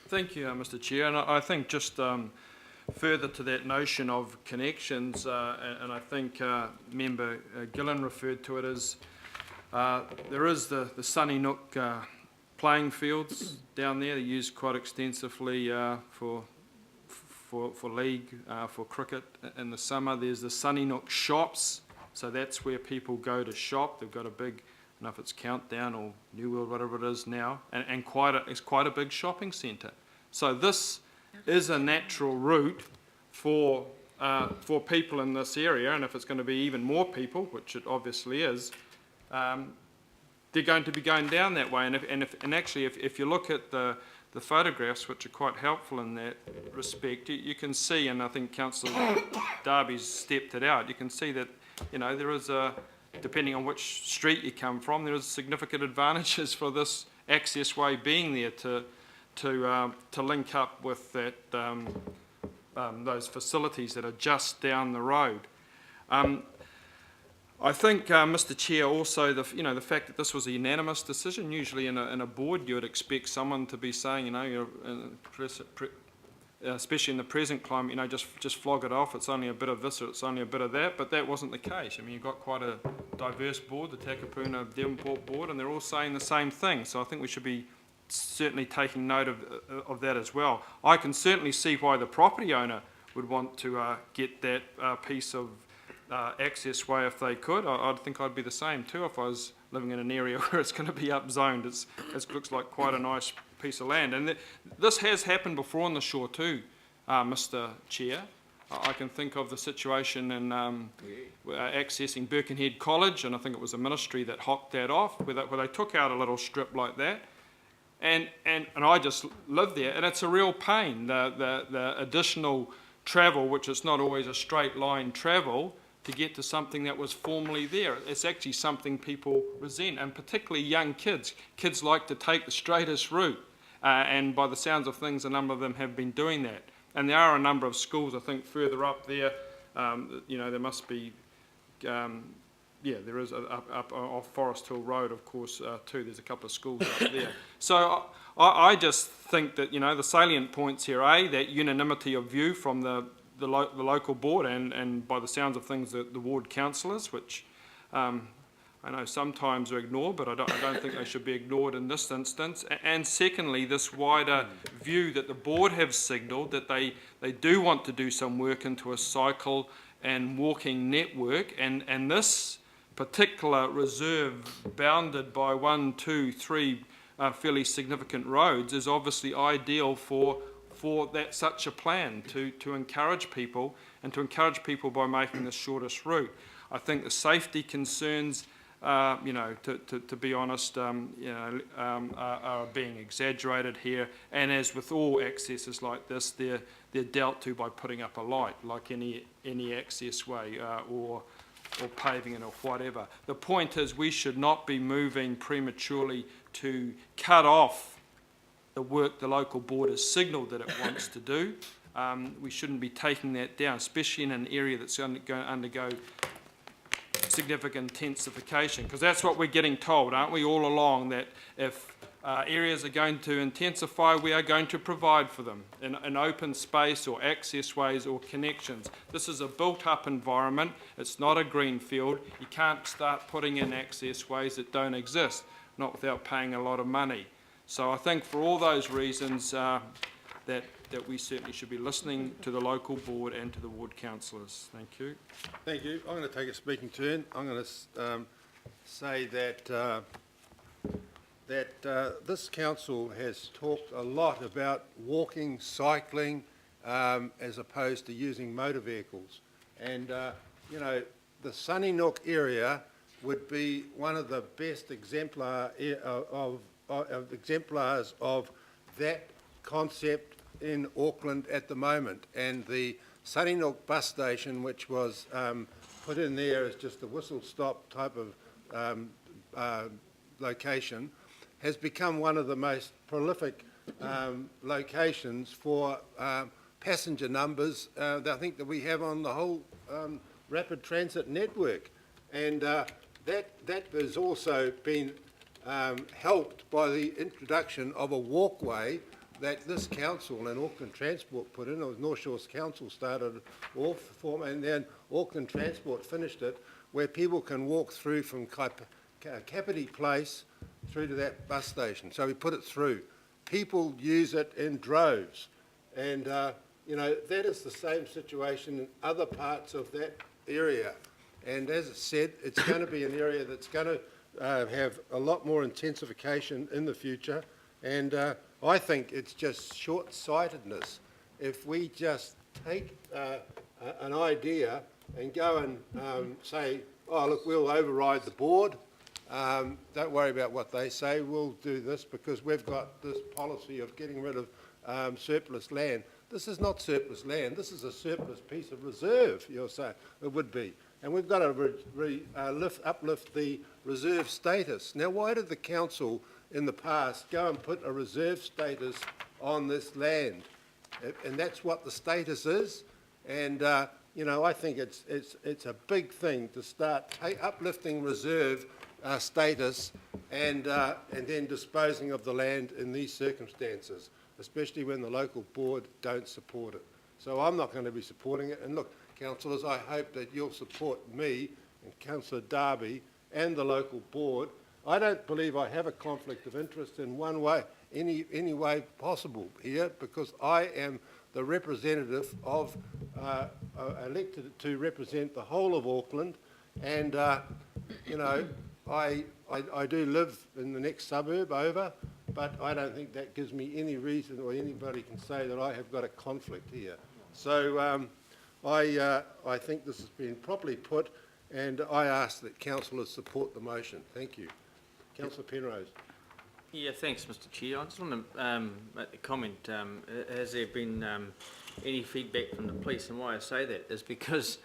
Thank you, Mr. Chair. And I think just further to that notion of connections, and I think Member Gillen referred to it as there is the Sunny Nook playing fields down there. They're used quite extensively for league, for cricket in the summer. There's the Sunny Nook shops, so that's where people go to shop. They've got a big, I don't know if it's Countdown or New World, whatever it is now, and it's quite a big shopping centre. So this is a natural route for people in this area, and if it's going to be even more people, which it obviously is, they're going to be going down that way. And actually, if you look at the photographs, which are quite helpful in that respect, you can see, and I think Councillor Darby's stepped it out, you can see that, you know, there is a, depending on which street you come from, there is significant advantages for this access way being there to link up with that those facilities that are just down the road. I think, Mr. Chair, also the fact that this was a unanimous decision. Usually in a board, you would expect someone to be saying, you know, especially in the present climate, you know, just flog it off. It's only a bit of this or it's only a bit of that. But that wasn't the case. I mean, you've got quite a diverse board, the Takapuna Devonport board, and they're all saying the same thing. So I think we should be certainly taking note of that as well. I can certainly see why the property owner would want to get that piece of access way if they could. I'd think I'd be the same too if I was living in an area where it's going to be upzoned. It looks like quite a nice piece of land. And this has happened before on the shore too, Mr. Chair. I can think of the situation in accessing Birkenhead College, and I think it was the ministry that hocked that off, where they took out a little strip like that. And I just live there, and it's a real pain, the additional travel, which is not always a straight line travel, to get to something that was formerly there. It's actually something people resent, and particularly young kids. Kids like to take the straightest route, and by the sounds of things, a number of them have been doing that. And there are a number of schools, I think, further up there. You know, there must be, yeah, there is up off Forest Hill Road, of course, too. There's a couple of schools up there. So I just think that, you know, the salient points here, that unanimity of view from the local board and by the sounds of things, the ward councillors, which I know sometimes are ignored, but I don't think they should be ignored in this instance. And secondly, this wider view that the board have signalled that they do want to do some work into a cycle and walking network, and this particular reserve bounded by 1, 2, 3 fairly significant roads is obviously ideal for such a plan to encourage people, and to encourage people by making the shortest route. I think the safety concerns, you know, to be honest, you know, are being exaggerated here, and as with all accesses like this, they're dealt to by putting up a light, like any access way or paving it or whatever. The point is we should not be moving prematurely to cut off the work the local board has signalled that it wants to do. We shouldn't be taking that down, especially in an area that's going to undergo significant intensification, because that's what we're getting told, aren't we, all along, that if areas are going to intensify, we are going to provide for them in open space or access ways or connections. This is a built-up environment. It's not a green field. You can't start putting in access ways that don't exist, not without paying a lot of money. So I think for all those reasons that we certainly should be listening to the local board and to the ward councillors. Thank you. Thank you. I'm going to take a speaking turn. I'm going to say that this council has talked a lot about walking, cycling, as opposed to using motor vehicles. And, you know, the Sunny Nook area would be one of the best exemplars of that concept in Auckland at the moment. And the Sunny Nook bus station, which was put in there as just a whistle-stop type of location, has become one of the most prolific locations for passenger numbers that I think that we have on the whole rapid transit network. And that has also been helped by the introduction of a walkway that this council and Auckland Transport put in. It was North Shores Council started off form, and then Auckland Transport finished it, where people can walk through from Kapiti Place through to that bus station. So we put it through. People use it in droves, and you know, that is the same situation in other parts of that area. And as I said, it's going to be an area that's going to have a lot more intensification in the future, and I think it's just short-sightedness if we just take an idea and go and say, oh look, we'll override the board, don't worry about what they say, we'll do this because we've got this policy of getting rid of surplus land. This is not surplus land, this is a surplus piece of reserve, you'll say, it would be. And we've got to uplift the reserve status. Now, why did the council in the past go and put a reserve status on this land? And that's what the status is. And, you know, I think it's a big thing to start uplifting reserve status and then disposing of the land in these circumstances, especially when the local board don't support it. So I'm not going to be supporting it. And look, councillors, I hope that you'll support me and Councillor Darby and the local board. I don't believe I have a conflict of interest in one way, any way possible here, because I am the representative of, elected to represent the whole of Auckland, and you know, I do live in the next suburb over, but I don't think that gives me any reason or anybody can say that I have got a conflict here. So I think this has been properly put, and I ask that councillors support the motion. Thank you. Councillor Penrose. Yeah, thanks, Mr. Chair. I just want to make a comment. Has there been any feedback from the police? And why I say that is because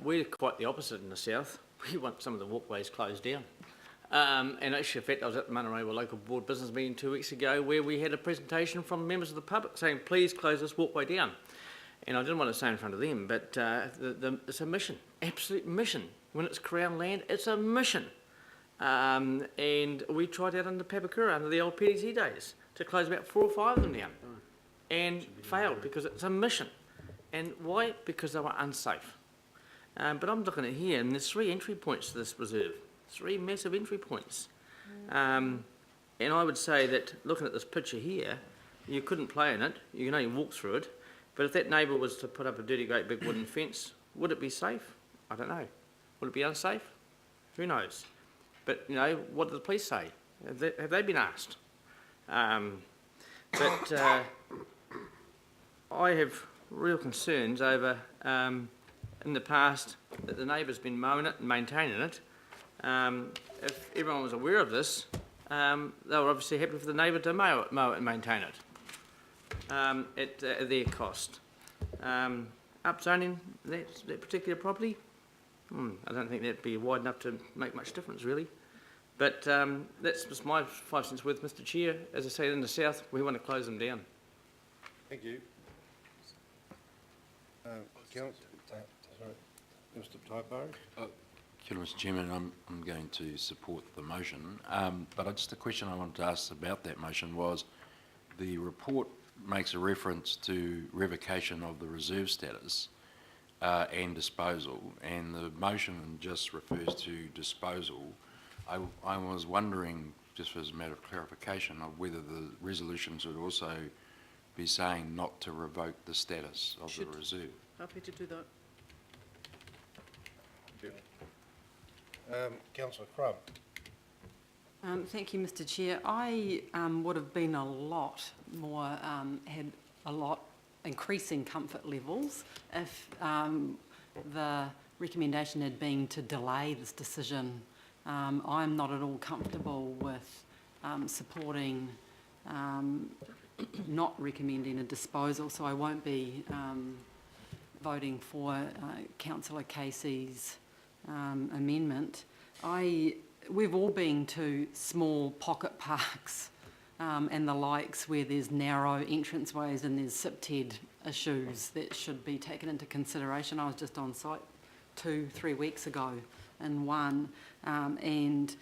we're quite the opposite in the south. We want some of the walkways closed down. And actually, in fact, I was at the Manarewa Local Board Business meeting 2 weeks ago where we had a presentation from members of the public saying, please close this walkway down. And I didn't want to say in front of them, but it's a mission, absolute mission. When it's Crown land, it's a mission. And we tried out under Papakura, under the old PDC days, to close about 4 or 5 of them down. And failed because it's a mission. And why? Because they were unsafe. But I'm looking at here, and there's 3 entry points to this reserve. 3 massive entry points. And I would say that, looking at this picture here, you couldn't play in it, you can only walk through it. But if that neighbour was to put up a dirty, great big wooden fence, would it be safe? I don't know. Would it be unsafe? Who knows? But, you know, what do the police say? Have they been asked? But I have real concerns over, in the past, that the neighbour's been mowing it and maintaining it. If everyone was aware of this, they were obviously happy for the neighbour to mow it and maintain it. At their cost. Upzoning that particular property, I don't think that'd be wide enough to make much difference really. But that's just my 5 cents worth, Mr. Chair. As I say, in the south, we want to close them down. Thank you. Mr. Taipari. Kia ora, Mr. Chairman, I'm going to support the motion, but just a question I wanted to ask about that motion was the report makes a reference to revocation of the reserve status and disposal, and the motion just refers to disposal. I was wondering, just as a matter of clarification, of whether the resolutions would also be saying not to revoke the status of the reserve. Happy to do that. Councillor Crubb. Thank you, Mr. Chair. I would have been a lot more, had a lot increasing comfort levels if the recommendation had been to delay this decision. I'm not at all comfortable with supporting not recommending a disposal, so I won't be voting for Councillor Casey's amendment. We've all been to small pocket parks and the likes where there's narrow entranceways and there's SIPTED issues that should be taken into consideration. I was just on site 2-3 weeks ago in one, and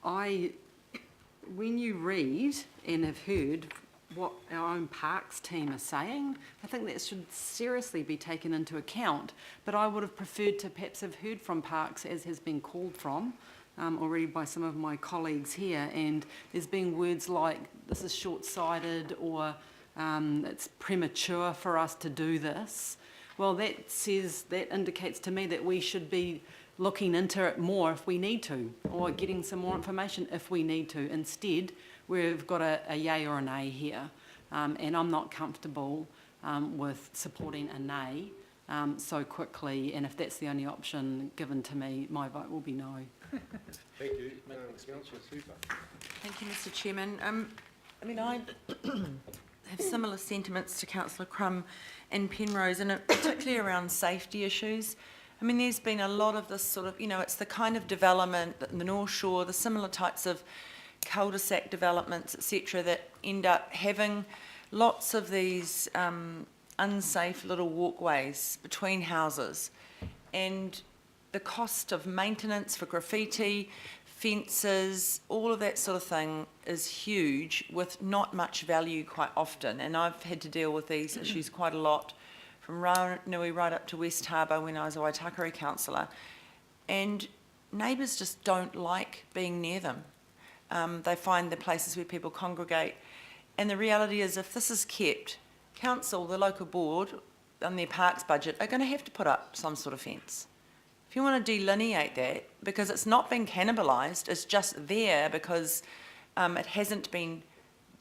when you read and have heard what our own parks team are saying. I think that should seriously be taken into account. But I would have preferred to perhaps have heard from parks, as has been called from already by some of my colleagues here, and there's been words like this is short-sighted or it's premature for us to do this. Well, that indicates to me that we should be looking into it more if we need to, or getting some more information if we need to. Instead, we've got a yay or a nay here, and I'm not comfortable with supporting a nay so quickly, and if that's the only option given to me, my vote will be no. Thank you. Councillor Super. Thank you, Mr Chairman. I mean, I have similar sentiments to Councillor Crum and Penrose, and particularly around safety issues. I mean, there's been a lot of this sort of, it's the kind of development in the North Shore, the similar types of cul-de-sac developments, etc., that end up having lots of these unsafe little walkways between houses. And the cost of maintenance for graffiti, fences, all of that sort of thing is huge with not much value quite often. And I've had to deal with these issues quite a lot from Ranui right up to West Harbour when I was a Waitakere councillor. And neighbours just don't like being near them. They find the places where people congregate. And the reality is if this is kept, council, the local board, on their parks budget are going to have to put up some sort of fence. If you want to delineate that, because it's not been cannibalised, it's just there because it hasn't been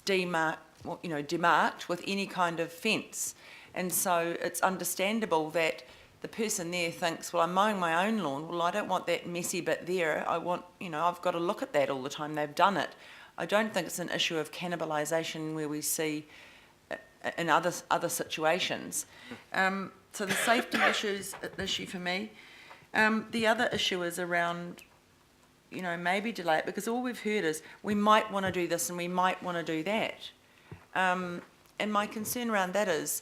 demarked with any kind of fence. And so it's understandable that the person there thinks, well, I'm mowing my own lawn. Well, I don't want that messy bit there. I want, I've got to look at that all the time. They've done it. I don't think it's an issue of cannibalisation where we see in other situations. So the safety issue is an issue for me. The other issue is around, maybe delay it, because all we've heard is we might want to do this and we might want to do that. And my concern around that is,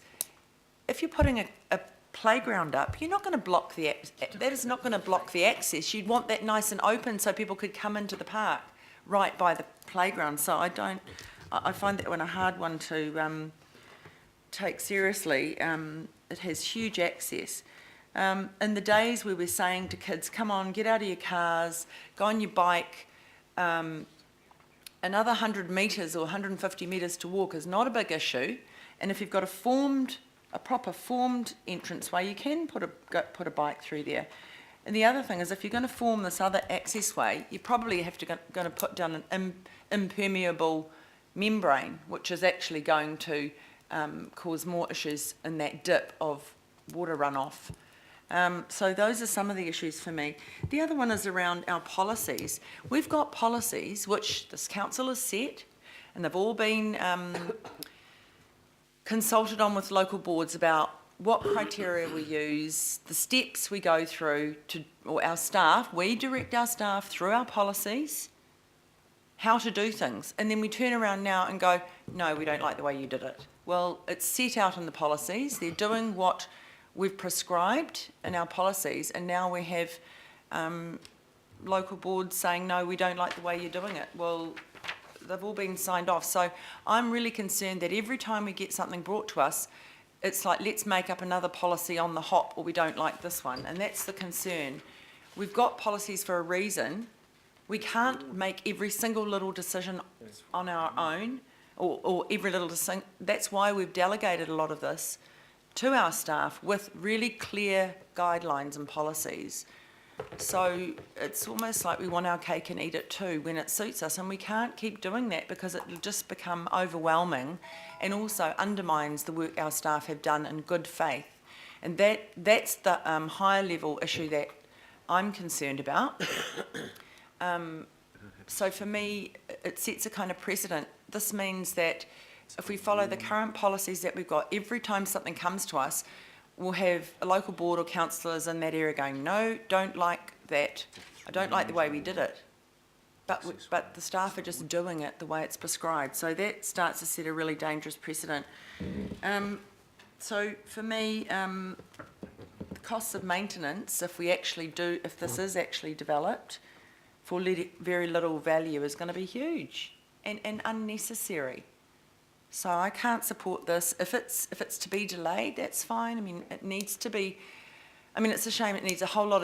if you're putting a playground up, you're not going to block that is not going to block the access. You'd want that nice and open so people could come into the park right by the playground. So I find that one a hard one to take seriously. It has huge access. In the days where we're saying to kids, come on, get out of your cars, go on your bike, another 100 metres or 150 metres to walk is not a big issue. And if you've got a proper formed entranceway, you can put a bike through there. And the other thing is, if you're going to form this other access way, you probably have to going to put down an impermeable membrane, which is actually going to cause more issues in that dip of water runoff. So those are some of the issues for me. The other one is around our policies. We've got policies which this council has set, and they've all been consulted on with local boards about what criteria we use, the steps we go through or our staff, we direct our staff through our policies, how to do things. And then we turn around now and go, no, we don't like the way you did it. Well, it's set out in the policies. They're doing what we've prescribed in our policies, and now we have local boards saying, no, we don't like the way you're doing it. Well, they've all been signed off. So I'm really concerned that every time we get something brought to us, it's like, let's make up another policy on the hop, or we don't like this one. And that's the concern. We've got policies for a reason. We can't make every single little decision on our own, or every little decision. That's why we've delegated a lot of this to our staff with really clear guidelines and policies. So it's almost like we want our cake and eat it too when it suits us, and we can't keep doing that because it'll just become overwhelming and also undermines the work our staff have done in good faith. And that's the higher level issue that I'm concerned about. So for me, it sets a kind of precedent. This means that if we follow the current policies that we've got, every time something comes to us, we'll have a local board or councillors in that area going, no, don't like that. I don't like the way we did it. But the staff are just doing it the way it's prescribed. So that starts to set a really dangerous precedent. So for me, the costs of maintenance, if this is actually developed for very little value, is going to be huge and unnecessary. So I can't support this. If it's to be delayed, that's fine. I mean, it needs to be, I mean, it's a shame it needs a whole lot of